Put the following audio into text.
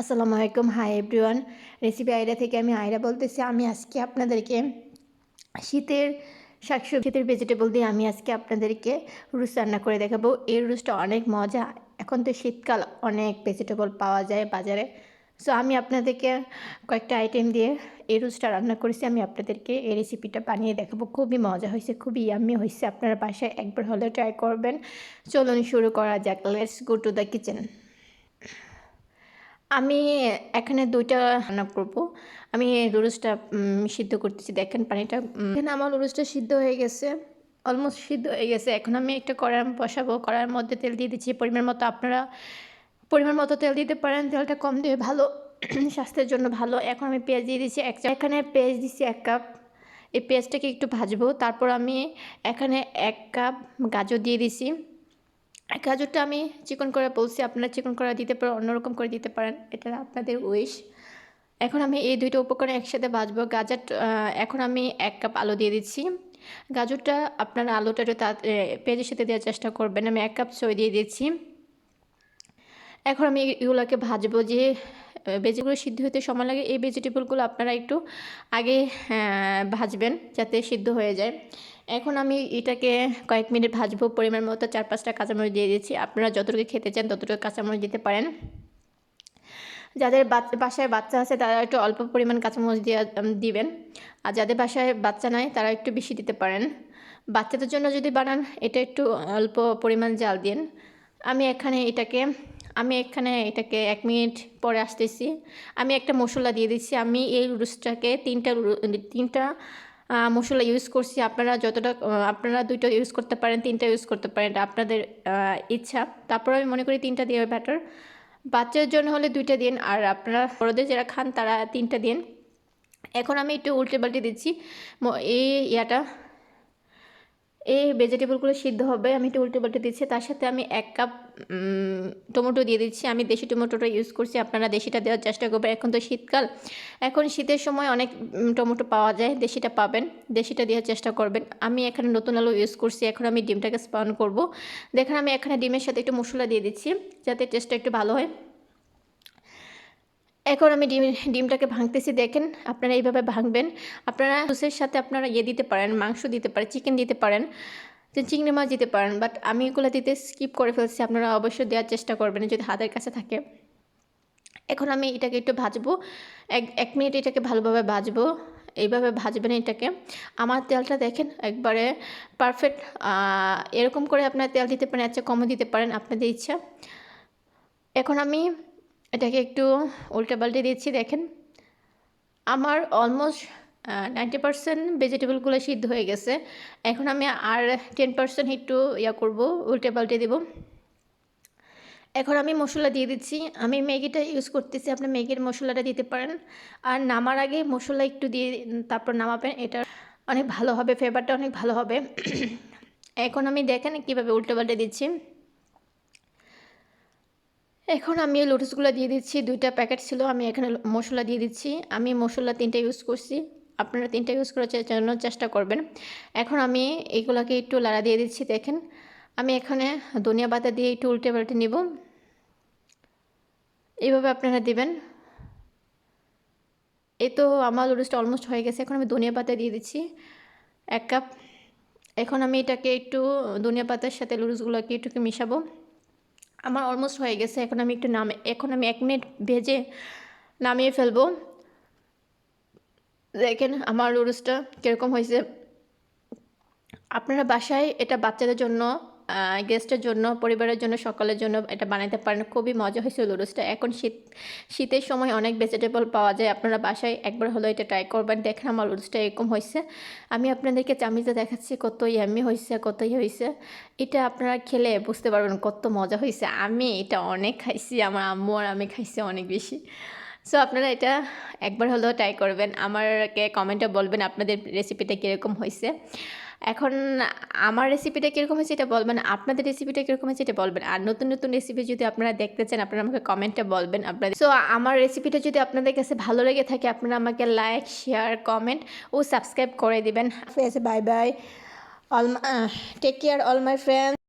আসসালামু আলাইকুম। Hi everyone. Recipe idea থেকে আমি আয়রা বলতেছি। আমি আজকে আপনাদেরকে শীতের শাকসবজি, শীতের ভেজিটেবল দিয়ে আমি আজকে আপনাদেরকে রোস্ট রান্না করে দেখাবো। এই রোস্টটা অনেক মজা। এখন তো শীতকাল, অনেক ভেজিটেবল পাওয়া যায় বাজারে। সো আমি আপনাদেরকে কয়েকটা আইটেম দিয়ে এই রোস্টটা রান্না করেছি। আমি আপনাদেরকে এই রেসিপিটা বানিয়ে দেখাবো। খুবই মজা হয়েছে, খুবই ইয়াম্মি হয়েছে। আপনারা বাসায় একবার হলেও ট্রাই করবেন। চলুন শুরু করা যাক। Let's go to the kitchen. আমি এখানে ২ টা রান্না করব। আমি নুডলসটা সিদ্ধ করতেছি। দেখেন পানিটা এখানে আমার নুডলসটা সিদ্ধ হয়ে গেছে। অলমোস্ট সিদ্ধ হয়ে গেছে। এখন আমি একটা কড়াই বসাবো। কড়াইয়ের মধ্যে তেল দিয়ে দিচ্ছি পরিমাণ মতো। আপনারা পরিমাণ মতো তেল দিতে পারেন। তেলটা কম দিয়ে ভালো, স্বাস্থ্যের জন্য ভালো। এখন আমি পেঁয়াজ দিয়ে দিচ্ছি ১ চা। এখানে পেঁয়াজ দিচ্ছি ১ কাপ। এই পেঁয়াজটাকে একটু ভাজবো। তারপর আমি এখানে ১ কাপ গাজর দিয়ে দিছি। গাজরটা আমি চিকন করে বলছি, আপনারা চিকন করে দিতে পারেন, অন্যরকম করে দিতে পারেন, এটা আপনাদের উইশ। এখন আমি এই ২টা উপকরণ একসাথে ভাজবো। এখন আমি ১ কাপ আলু দিয়ে দিচ্ছি। গাজরটা আপনারা আলুটা একটু পেঁয়াজের সাথে দেওয়ার চেষ্টা করবেন। আমি ১ কাপ সই দিয়ে দিচ্ছি। এখন আমি এগুলোকে ভাজবো। যে ভেজিটেবল সিদ্ধ হতে সময় লাগে, এই ভেজিটেবলগুলো আপনারা একটু আগে ভাজবেন যাতে সিদ্ধ হয়ে যায়। এখন আমি এটাকে কয়েক মিনিট ভাজবো। পরিমাণ মতো ৪-৫টা কাঁচামরিচ দিয়ে দিচ্ছি। আপনারা যতটুকু খেতে চান ততটুকু কাঁচামরিচ দিতে পারেন। যাদের বাসায় বাচ্চা আছে তারা একটু অল্প পরিমাণ কাঁচামরিচ দিবেন। আর যাদের বাসায় বাচ্চা নাই তারা একটু বেশি দিতে পারেন। বাচ্চাদের জন্য যদি বানান, এটা একটু অল্প পরিমাণ জাল দিন। আমি এখানে এটাকে ১ মিনিট পরে আসতেছি। আমি একটা মশলা দিয়ে দিচ্ছি। আমি এই রোস্টটাকে ৩টা মশলা ইউজ করছি। আপনারা আপনারা ২টা ইউজ করতে পারেন, ৩টা ইউজ করতে পারেন, এটা আপনাদের ইচ্ছা। তারপর আমি মনে করি 3টা দিয়ে বেটার। বাচ্চার জন্য হলে 2টা দিন, আর আপনারা বড়দের যারা খান তারা 3টা দিন। এখন আমি একটু উল্টে পাল্টে দিচ্ছি। এই ভেজিটেবলগুলো সিদ্ধ হবে। আমি একটু উল্টে পাল্টে দিচ্ছি। তার সাথে আমি ১ কাপ টমেটো দিয়ে দিচ্ছি। আমি দেশি টমেটোটা ইউজ করছি, আপনারা দেশিটা দেওয়ার চেষ্টা করবেন। এখন তো শীতকাল, এখন শীতের সময় অনেক টমেটো পাওয়া যায়, দেশিটা পাবেন, দেশিটা দেওয়ার চেষ্টা করবেন। আমি এখানে নতুন আলু ইউজ করছি। এখন আমি ডিমটাকে স্পান করব। দেখেন আমি এখানে ডিমের সাথে একটু মশলা দিয়ে দিচ্ছি যাতে টেস্টটা একটু ভালো হয়। এখন আমি ডিমটাকে ভাঙতেছি। দেখেন আপনারা এইভাবে ভাঙবেন। আপনারা জুসের সাথে আপনারা দিতে পারেন, মাংস দিতে পারেন, চিকেন দিতে পারেন, চিংড়ি মাছ দিতে পারেন, বাট আমি এগুলো দিতে স্কিপ করে ফেলছি। আপনারা অবশ্যই দেওয়ার চেষ্টা করবেন যদি হাতের কাছে থাকে। এখন আমি এটাকে একটু ভাজবো। ১ মিনিট এটাকে ভালোভাবে ভাজবো। এইভাবে ভাজবেন এটাকে। আমার তেলটা দেখেন একবারে পারফেক্ট। এরকম করে আপনারা তেল দিতে পারেন, আচ্ছা কমও দিতে পারেন, আপনাদের ইচ্ছা। এখন আমি এটাকে একটু উল্টে পাল্টে দিচ্ছি। দেখেন আমার অলমোস্ট 90% ভেজিটেবলগুলো সিদ্ধ হয়ে গেছে। এখন আমি আর 10% একটু করব, উল্টে পাল্টে দেব। এখন আমি মশলা দিয়ে দিচ্ছি। আমি ম্যাগিটা ইউজ করতেছি, আপনি ম্যাগির মশলাটা দিতে পারেন। আর নামার আগে মশলা একটু দিয়ে তারপর নামাবেন, এটা অনেক ভালো হবে, ফ্লেভারটা অনেক ভালো হবে। এখন আমি দেখেন কীভাবে উল্টে পাল্টে দিচ্ছি। এখন আমি নুডলসগুলো দিয়ে দিচ্ছি। 2টা প্যাকেট ছিল, আমি এখানে মশলা দিয়ে দিচ্ছি। আমি মশলা 3টা ইউজ করছি, আপনারা 3টা ইউজ করার জন্য চেষ্টা করবেন। এখন আমি এইগুলোকে একটু লাড়া দিয়ে দিচ্ছি। দেখেন আমি এখানে ধনিয়া পাতা দিয়ে একটু উল্টে পাল্টে নিব। এইভাবে আপনারা দিবেন। এই তো আমার নুডলসটা অলমোস্ট হয়ে গেছে। এখন আমি ধনিয়া পাতা দিয়ে দিচ্ছি 1 কাপ। এখন আমি এটাকে একটু ধনিয়া পাতার সাথে নুডলসগুলোকে একটু মিশাবো। আমার অলমোস্ট হয়ে গেছে। এখন আমি 1 মিনিট ভেজে নামিয়ে ফেলবো। দেখেন আমার নুডলসটা কীরকম হয়েছে। আপনারা বাসায় এটা বাচ্চাদের জন্য, গেস্টের জন্য, পরিবারের জন্য, সকলের জন্য এটা বানাতে পারেন। খুবই মজা হয়েছে নুডলসটা। এখন শীতের সময় অনেক ভেজিটেবল পাওয়া যায়, আপনারা বাসায় একবার হলো এটা ট্রাই করবেন। দেখেন আমার নুডলসটা এরকম হয়েছে। আমি আপনাদেরকে চামিচে দেখাচ্ছি কত ইয়াম্মি হয়েছে, কতই হয়েছে। এটা আপনারা খেলে বুঝতে পারবেন কত মজা হয়েছে। আমি এটা অনেক খাইছি, আমার আম্মু আর আমি খাইছি অনেক বেশি। সো আপনারা এটা একবার হলেও ট্রাই করবেন। আমাকে কমেন্টে বলবেন আপনাদের রেসিপিটা কীরকম হয়েছে। এখন আমার রেসিপিটা কীরকম হয়েছে এটা বলবেন, আপনাদের রেসিপিটা কীরকম হয়েছে এটা বলবেন। আর নতুন নতুন রেসিপি যদি আপনারা দেখতে চান, আপনারা আমাকে কমেন্টে বলবেন আপনাদের। সো আমার রেসিপিটা যদি আপনাদের কাছে ভালো লেগে থাকে, আপনারা আমাকে লাইক, শেয়ার, কমেন্ট ও সাবস্ক্রাইব করে দিবেন। Bye bye, take care all my friends.